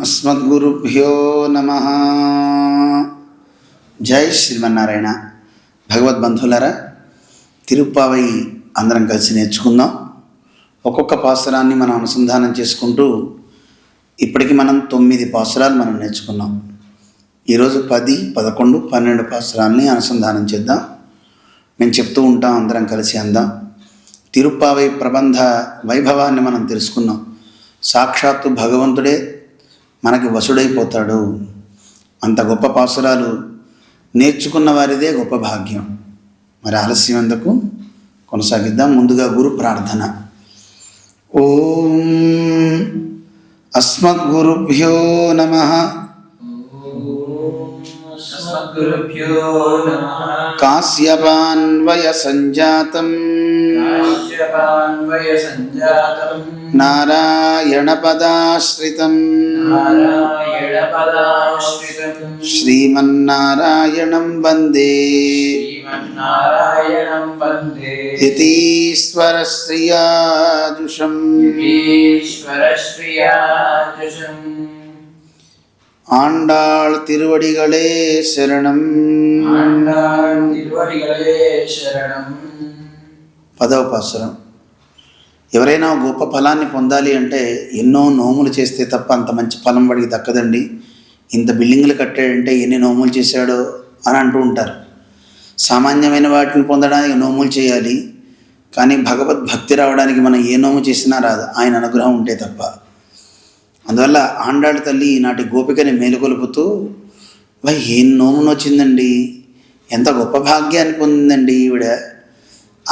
అస్మద్గురుభ్యో నమః. జై శ్రీమన్నారాయణ. భగవద్బంధువులారా, తిరుప్పావై అందరం కలిసి నేర్చుకుందాం. ఒక్కొక్క పాసురాన్ని మనం అనుసంధానం చేసుకుంటూ ఇప్పటికి మనం 9 పాసురాలు మనం నేర్చుకున్నాం. ఈరోజు 10, 11, 12 పాసురాలని అనుసంధానం చేద్దాం. మేము చెప్తూ ఉంటాం, అందరం కలిసి అందాం. తిరుప్పావై ప్రబంధ వైభవాన్ని మనం తెలుసుకున్నాం. సాక్షాత్తు భగవంతుడే మనకి వశుడైపోతాడు. అంత గొప్ప పాసురాలు నేర్చుకున్న వారిదే గొప్ప భాగ్యం. మరి ఆలస్యం ఎందుకు, కొనసాగిద్దాం. ముందుగా గురు ప్రార్థన. ఓం అస్మద్గురుభ్యో నమః. కాశ్యపాన్వయ సంజాతం నారాయణ పదాశ్రితం శ్రీమన్నారాయణం వందే యతీశ్వర శ్రియాజుషం. ஆண்டாள் திருவடிகளே శరణం. 10వ పాసురం. ఎవరైనా గొప్ప ఫలాన్ని పొందాలి అంటే ఎన్నో నోములు చేస్తే తప్ప అంత మంచి ఫలం వాడికి దక్కదండి. ఇంత బిల్డింగ్లు కట్టాడంటే ఎన్ని నోములు చేశాడో అని అంటూ ఉంటారు. సామాన్యమైన వాటిని పొందడానికి నోములు చేయాలి, కానీ భగవద్భక్తి రావడానికి మనం ఏ నోము చేసినా రాదు, ఆయన అనుగ్రహం ఉంటే తప్ప. అందువల్ల ఆండాళ్ళ తల్లి ఈనాటి గోపికని మేలుకొలుపుతూ, ఏం నోమును వచ్చిందండి, ఎంత గొప్ప భాగ్యాన్ని పొందిందండి ఈవిడ,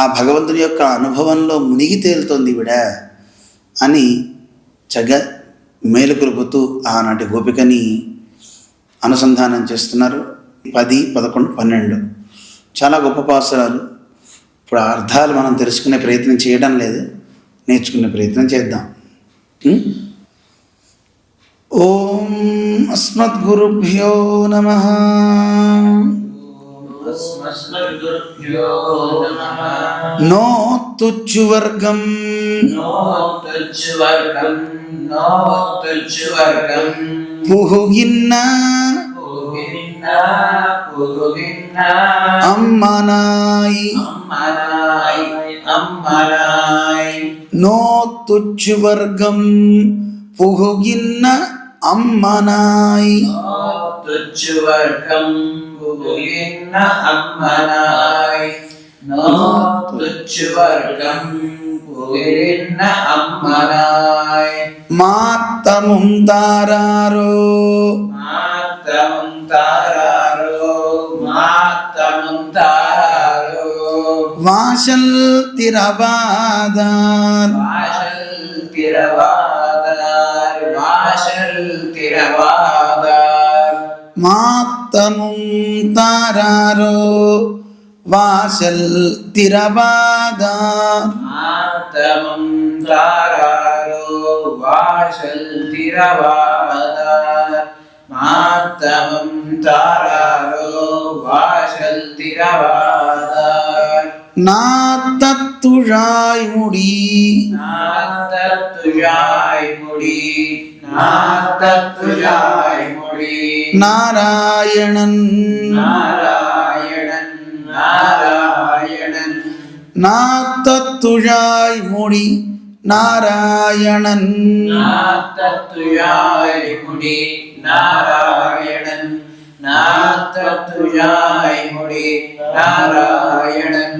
ఆ భగవంతుని యొక్క అనుభవంలో మునిగి తేలుతోంది ఈవిడ అని మేలుకొలుపుతూ ఆనాటి గోపికని అనుసంధానం చేస్తున్నారు. 10, 11, 12 చాలా గొప్ప పాసురాలు. ఇప్పుడు అర్థాలు మనం తెలుసుకునే ప్రయత్నం చేయడం లేదు, నేర్చుకునే ప్రయత్నం చేద్దాం. ఓం అస్మద్గురుభ్యో నమః. నో తుచ్చువర్గం పుహుగిన్న అమ్మనాయి. నో తుచ్చువర్గం పుహుగిన్న అమ్మనాయి. మాత్తముం తారారో వాశల్ తిరవాదార్. మాత్తముం తారారో వాశల్ తిరవాదార్. நாத்தத்துழாய் முடி நாராயணன். நாத்தத்துழாய் முடி நாராயணன்.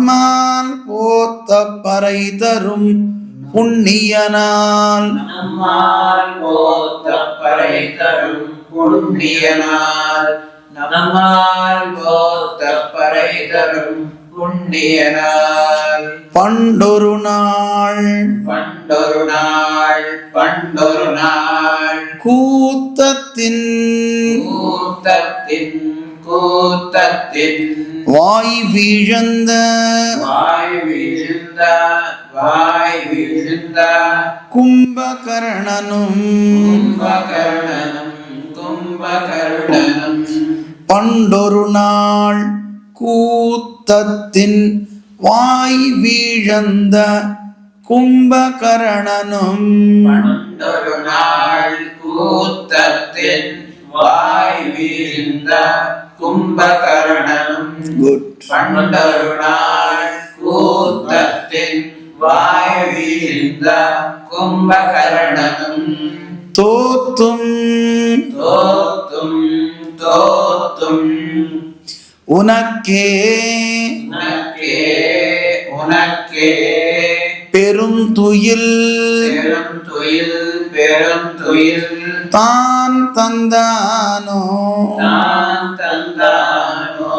நம்மால் போத்த பறை தரும் புண்ணியனால். நம்மால் போத்த பறை தரும் புண்ணியனால். பண்டொரு நாள் கூத்தத்தின் கூத்தத்தின் வாய் வீழந்த கும்பகர்ணனும் பண்டொரு நாள் கூத்தத்தின் வாய் வீழந்த கும்பகர்ணனும் பண்டொரு நாள் கூத்தத்தின் வாய் வீழ்ந்த கும்பகர்ணனும் குட் பண்டொரு நாள் கூத்தத்தின் வாய் வீழ்ந்த கும்பகர்ணனும் தோத்தும் தோத்தும் தோத்தும் உனக்கே உனக்கே உனக்கே பெருந்துயில் பெருந்துயில் பெருந்துயில் தான் தந்தானோ தான் தந்தானோ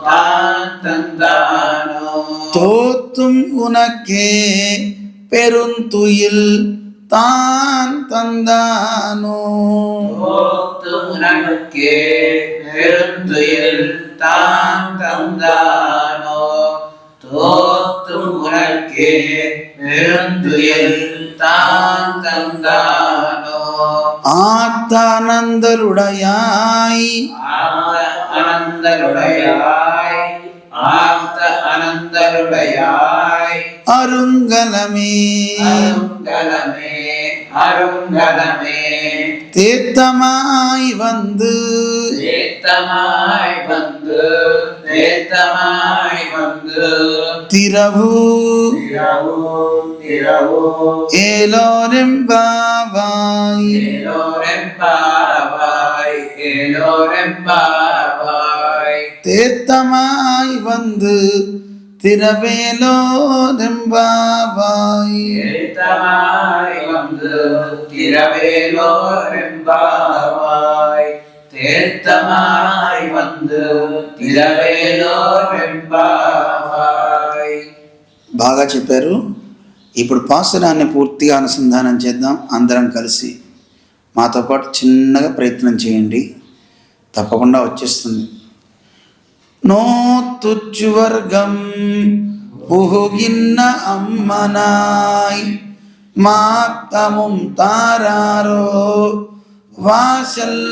தான் தந்தானோ தோத்தும் உனக்கே பெருந்துயில் தான் தந்தானோ தோத்து உனக்கே பெருந்துயில் தான் தந்தானோ தோத்து உனக்கே பெருந்துயில் தான் தந்தானோ ஆத்தானந்தருடையாய் அனந்தருடையாய் ஆர்த்த அனந்தருடையாய் அருங்கலமே அருங்கலமே அருங்கலமே தேத்தமாய் வந்து தேத்தமாய் வந்து தேத்தமாய் வந்து திரவு திரவு திரவு ஏலோரெம்பாவாய் ஏலோரெம்பாவாய் ஏலோரெம்பாவாய் தேத்தமாய் வந்து திரவேலோரெம்பாவாய் தேத்தமாய் வந்து திரவேலோரெம்பாவாய் தேத்தமாய் வந்து திரவேலோரெம்பாவாய். బాగా చెప్పారు. ఇప్పుడు పాసురాన్ని పూర్తిగా అనుసంధానం చేద్దాం. అందరం కలిసి మాతో పాటు చిన్నగా ప్రయత్నం చేయండి, తప్పకుండా వచ్చేస్తుంది. நோத்துச்சுவர்க்கம் புகுகின்ன அம்மனாய் மாத்தமும் தாராரோ வாசல்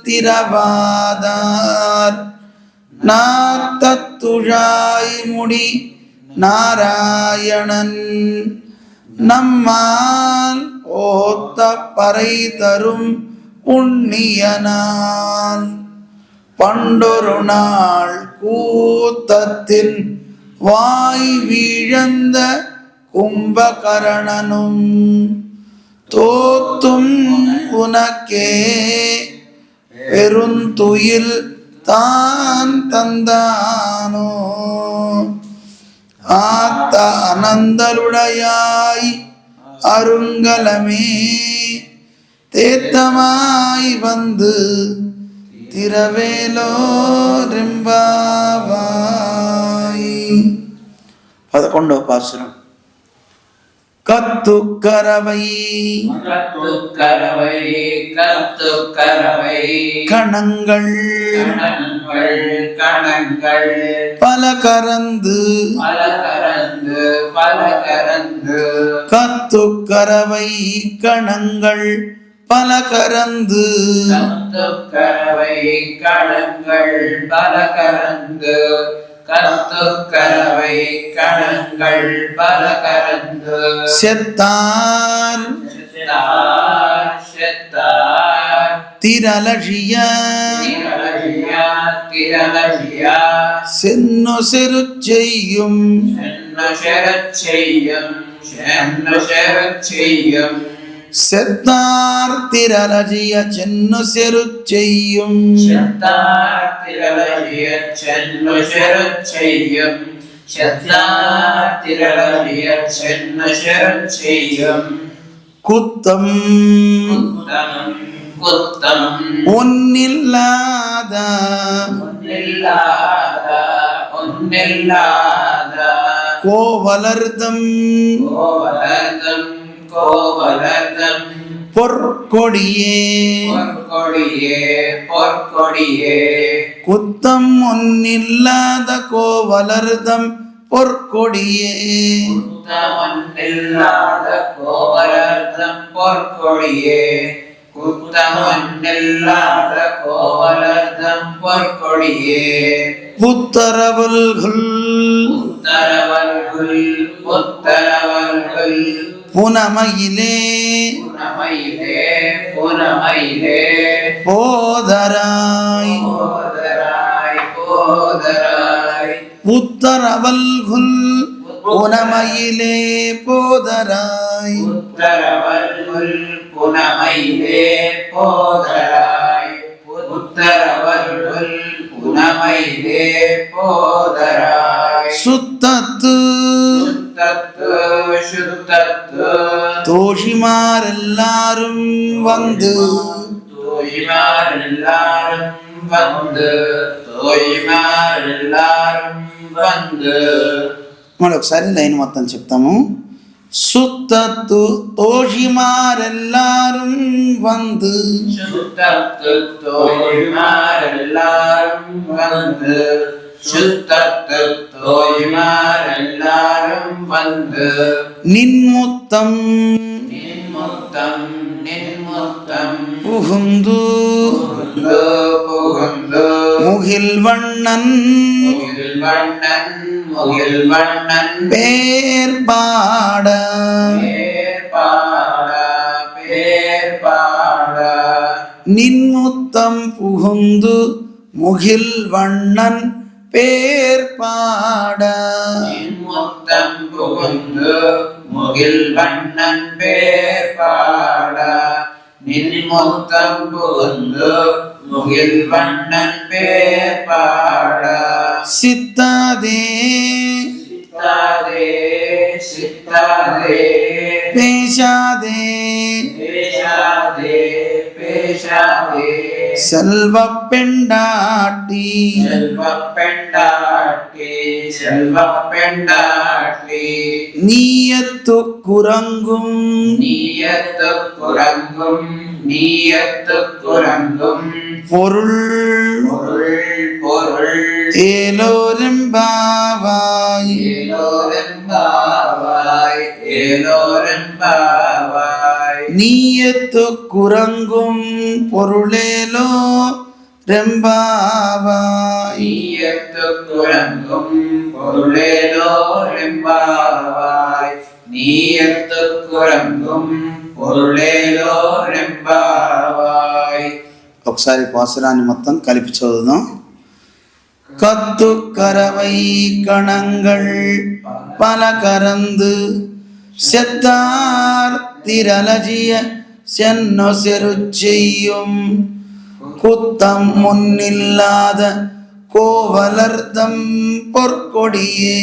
திரவாதார் நாத்தத்துழாய் முடி நாராயணன் நம்மால் ஓத்த பறை தரும் புண்ணியனால் பண்டொரு நாள் கூத்தத்தின் வாய் வீழந்த கும்பகர்ணனும் தோத்தும் உனக்கே பெருந்துயில் தான் தந்தானோ ஆத்த அனந்தருடையாய் அருங்கலமே தேத்தமாய் வந்து திரவேலோரெம்பாவாய். 11వ పాసురం. கத்துக்கரவை கத்துக்கரவை கத்துக்கரவை கணங்கள் கணங்கள் கணங்கள் பல கரந்து பல கரந்து பல கரந்து கத்துக்கரவை கணங்கள் பல கரந்து கத்துக்கரவை கணங்கள் பல கரந்து கத்துக்கரவை கணங்கள் பல கரந்து செத்தார் செத்தார் செத்தார் திரளழிய திரளழியா திரளழியா சென்னு செரு செய்யும் சென்னு செரச் செய்யும் சென்னு செரச் செய்யும் செத்தார் திரளழிய சென்னு செரு செய்யும் செத்தார் திரளழிய சென்னு செரச் செய்யும் செத்தார் திரளழிய சென்னு செரச் செய்யும் குத்தம் குத்தம் குத்தம் ஒன்னில்லாத ஒன்னில்லாத ஒன்னில்லாத கோவலர்தம் கோவலர்தம் கோவலர்தம் பொற்கொடியே பொற்கொடியே பொற்கொடியே குத்தம் ஒன்னில்லாத கோவலர்தம் பொற்கொடியே குத்தமன்னில்லாத கோவலர்தம் பொற்கொடியே குத்தமன்னில்லாத கோவலர்தம் பொற்கொடியே புத்தரவல்குல் உத்தரவர்கள் உத்தரவர்கள் புனமையிலே புனமையிலே புனமையிலே போதராய் போதராய் போதராய் புத்தரவல்குல் புனமையிலே போதராய் உத்தரவர்கள் புனமையிலே போதராய் உத்தரவர்கள் புனமையிலே போதராய் சுத்தத்து சுத்தத்து சுத்தத்து தோஷிமாரெல்லாரும் வந்து தோய்மாரெல்லாரும் வந்து தோய்மாரெல்லாரும் வந்து మనం ఒకసారి లైన్ మొత్తం చెప్తాము. சுத்தத்து தோஷிமாரெல்லாரும் வந்து சுத்தத்து தோய்மாரெல்லாரும் வந்து சுத்தத்து தோய்மாரெல்லாரும் வந்து நின்முத்தம் நின்முத்தம் நின்முத்தம் புகுந்து புகுந்து புகுந்து முகில்வண்ணன் முகில்வண்ணன் முகில்வண்ணன் பேர் பாட பேர் பாட பேர் பாட நின்முத்தம் புகுந்து முகில்வண்ணன் பேர் பாட நின்முத்தம் புகுந்து முகில்வண்ணன் பேர் பாட நின்முத்தம் புகுந்து முகில்வண்ணன் பேர் பாட சித்தாதே சித்தாதே சித்தாதே பேசாதே பேசாதே பேசாதே செல்வ பெண்டாட்டி செல்வ பெண்டாட்டி செல்வ பெண்டாட்டி நீயத்து குரங்கும் நீயத்து குரங்கும் நீயத்து குரங்கும் பொருள் பொருள் பொருள் ஏலோரெம்பாவாய் ஏலோரெம்பாவாய் ஏலோரெம்பாவாய் நீயத்து குரங்கும் பொருளேலோ ரெம்பாவாய் நீயத்து குரங்கும் பொருளேலோரெம்பாவாய் நீயத்து குரங்கும் பொருளேலோரெம்பாவாய் ఒకసారి పాసురాన్ని మొత్తం కలిపి చదువుదాం. கத்து கரவை கணங்கள் பல கறந்து செத்தார் திரளஜிய சென்னொ செரு செய்யும் குத்தம் முன்னில்லாத கோவலர்தம் பொற்கொடியே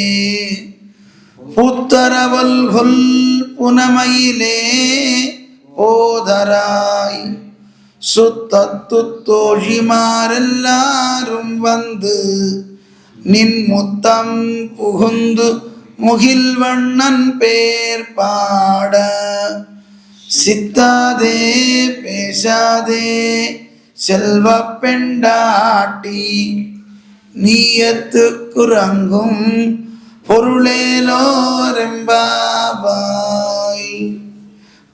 புத்தரவல்கொல் புனமையிலே போதராய் சுத்தத்து தோழிமாரெல்லாரும் வந்து நின்முத்தம் புகுந்து முகில்வண்ணன் பேர் பாட சித்தாதே பேசாதே செல்வ பெண்டாட்டி நீயத்து குரங்கும் பொருளேலோ ரெம்பாவாய்.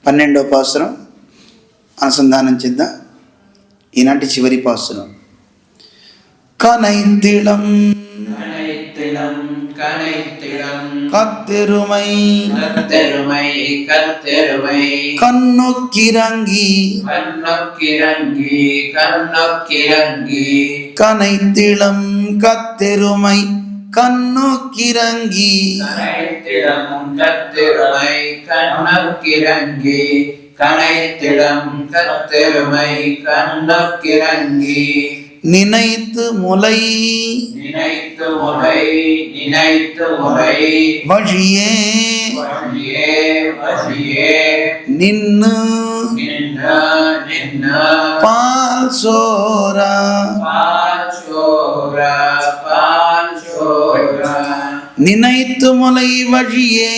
12వ పాసురం అనుసంధానం చేద్దాం. ఈనాటి చివరి పాసురం. கனைத்திளம் கனைத்திளம் கனைத்திளம் கத்தெருமை கத்தெருமை கத்தெருமை கண்ணுக்கிறங்கி கண்ணொக்கிறங்கி கண்ணொக்கிறங்கி கனைத்திளம் கத்தெருமை கண்ணுக்கிறங்கி கனைத்திடம் கத்தெருமை கண்ணொக்கிறங்கி கனைத்திடம் கத்தெருமை கண்ணொக்கிறங்கி நினைத்து முலை நினைத்து முறை நினைத்து முறை வழியே வழியே வழியே நின்னு நின்ன நின்ன பால் சோரா பால் சோர பால் சோர நினைத்து முலை வழியே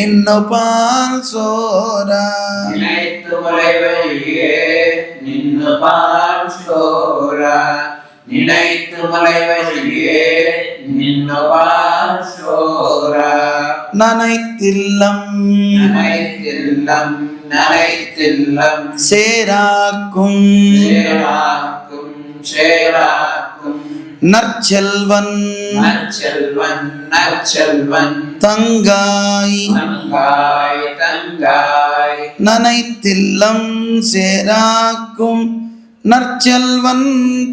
நின்னு பால் சோரா நினைத்து முலை வழியே நின்னு பால் சோரா நினைத்து முலை வழியே நின்னு பால் சோரா நனைத்தில்லம் நனைத்தில்லம் நனைத்தில்லம் சேராக்கும் சேராக்கும் சேராக்கும் நற்செல்வன் நற்செல்வன் நற்செல்வன் தங்காய் தங்காய் தங்காய் நனைத்தில்லம் சேராக்கும் நற்செல்வன்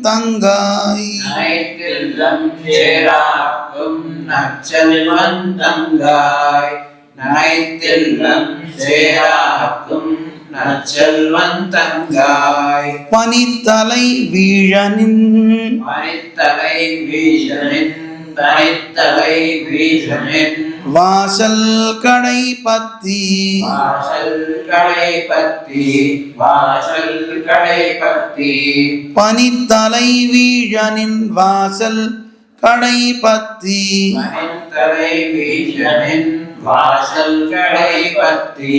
தங்காய் நனைத்தில்லம் சேராக்கும் நற்செல்வன் தங்காய் நனைத்தில்லம் சேராக்கும் நற்செல்வன் தங்காய் பனித்தலை வீழனின் பனித்தலை வீசனின் பனித்தலை வீசனின் வாசல் கடை பத்தி வாசல் கடை பத்தி வாசல் கடை பத்தி பனித்தலை வீழனின் வாசல் கடை பத்தி பனித்தலை வீசனின் வாசல் கடை பத்தி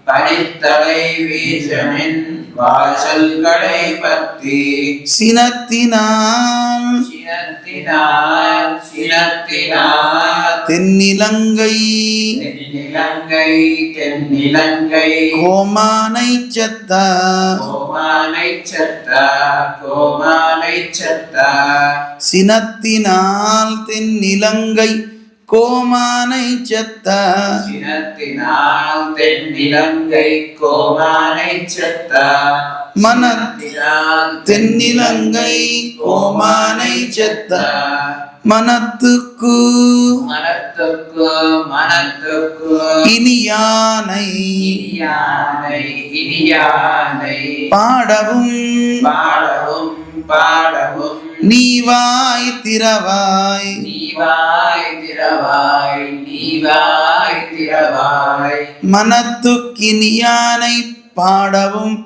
பனித்தலை வீசனின் வாசல் கடை பத்தி சினத்தினால் சினத்தினார் சினத்தினார் தென்னிலங்கை தென்னிலங்கை தென்னிலங்கை கோமானை செத்த கோமானை சத்தா கோமானை சத்தா சினத்தினால் தென்னிலங்கை கோமானை செத்த சினத்தினால் தென்னிலங்கை கோமானை சத்தா மனத்தினால் தென்னிலங்கை கோமானை செத்த மனத்துக்கு மனத்துக்கு மனத்துக்கு இனியானை இனியானை இனியானை பாடவும் பாடவும் பாடவும் நீவாய் திறவாய் நீவாய் திறவாய் நீவாய் திறவாய் மனத்துக்கினியானை பாடவும்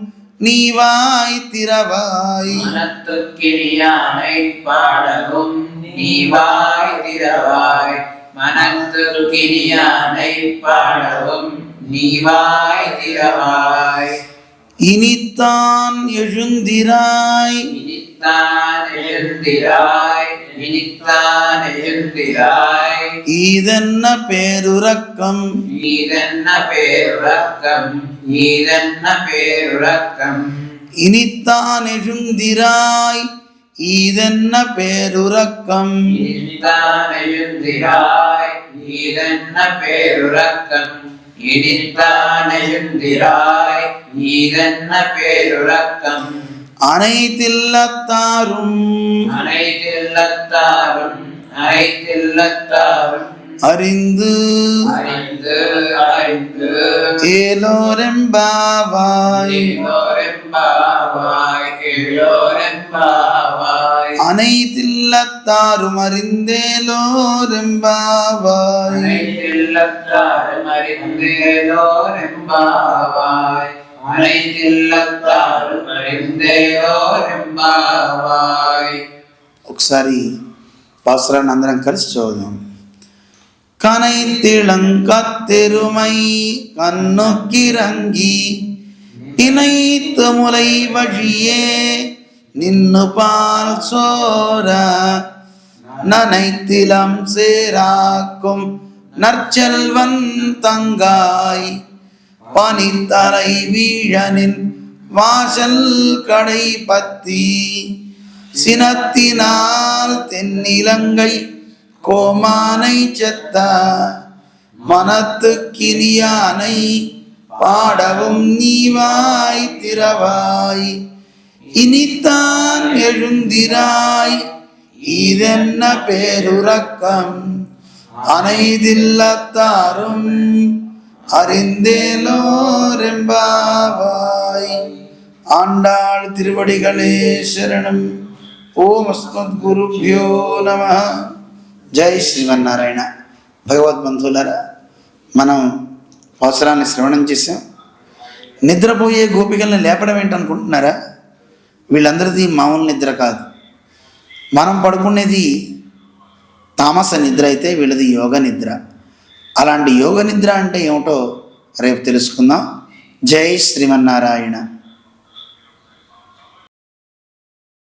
நீவாய் திறவாய் மனத்துக்கினியானை பாடவும் நீவாய் திறவாய் மனத்துக்கினியானை பாடவும் நீவாய் திறவாய் இனித்தான் எழுந்திராய் இனித்தான் எழுந்திராய் இனித்தான் எழுந்திராய் ஈதென்ன பேருறக்கம் நீதென்ன பேருறக்கம் நீதென்ன பேருறக்கம் இனித்தான் எழுந்திராய் ஈதென்ன பேருறக்கம் இனித்தான் எழுந்திராய் நீதென்ன பேருறக்கம் இனித்தான் எழுந்திராய் நீதென்ன பேருறக்கம் அனைத்தில்லத்தாரும் அனைத்தில்லத்தாரும் அனைத்தில்லத்தாரும் அறிந்து அறிந்து அறிந்து ஏலோரெம்பாவாய் எல்லோரெம்பாவாய் எல்லோரெம்பாவாய் அனைத்தில்லத்தாரும் அறிந்தேலோரெம்பாவாய் அனைத்தில்லத்தாரும் அறிந்தேலோரெம்பாவாய் அனைத்தில்லத்தாரும் அறிந்தேலோரெம்பாவாய். ఒకసారి పాసురాన్ని అందరం కలిసి చదువుదాం. கனைத்திளங்கத்தெருமை கண்ணுக்கிறங்கி இணைத்து முலை வழியே நின்னு பால் சோர நனைத்திலம் சேராக்கும் நற்செல்வன் தங்காய் பனித்தலை வீழனின் வாசல் கடை பத்தி சினத்தினால் தென்னிலங்கை கோமானை செத்த மனத்துக்கினியானை பாடவும் நீவாய் திறவாய் இனித்தான் எழுந்திராய் இதென்ன பேருறக்கம் அனைதில்லத்தாரும் அறிந்தேலோரெம்பாவாய். ஆண்டாள் திருவடிகளே శరణం. ఓం అస్మద్గురుభ్యో నమః. జై శ్రీమన్నారాయణ. భగవద్బంధువులారా, మనం అవసరాన్ని శ్రవణం చేసాం. నిద్రపోయే గోపికల్ని లేపడం ఏంటనుకుంటున్నారా? వీళ్ళందరిది మామూలు నిద్ర కాదు. మనం పడుకునేది తామస నిద్ర అయితే వీళ్ళది యోగ నిద్ర. అలాంటి యోగ నిద్ర అంటే ఏమిటో రేపు తెలుసుకుందాం. జై శ్రీమన్నారాయణ.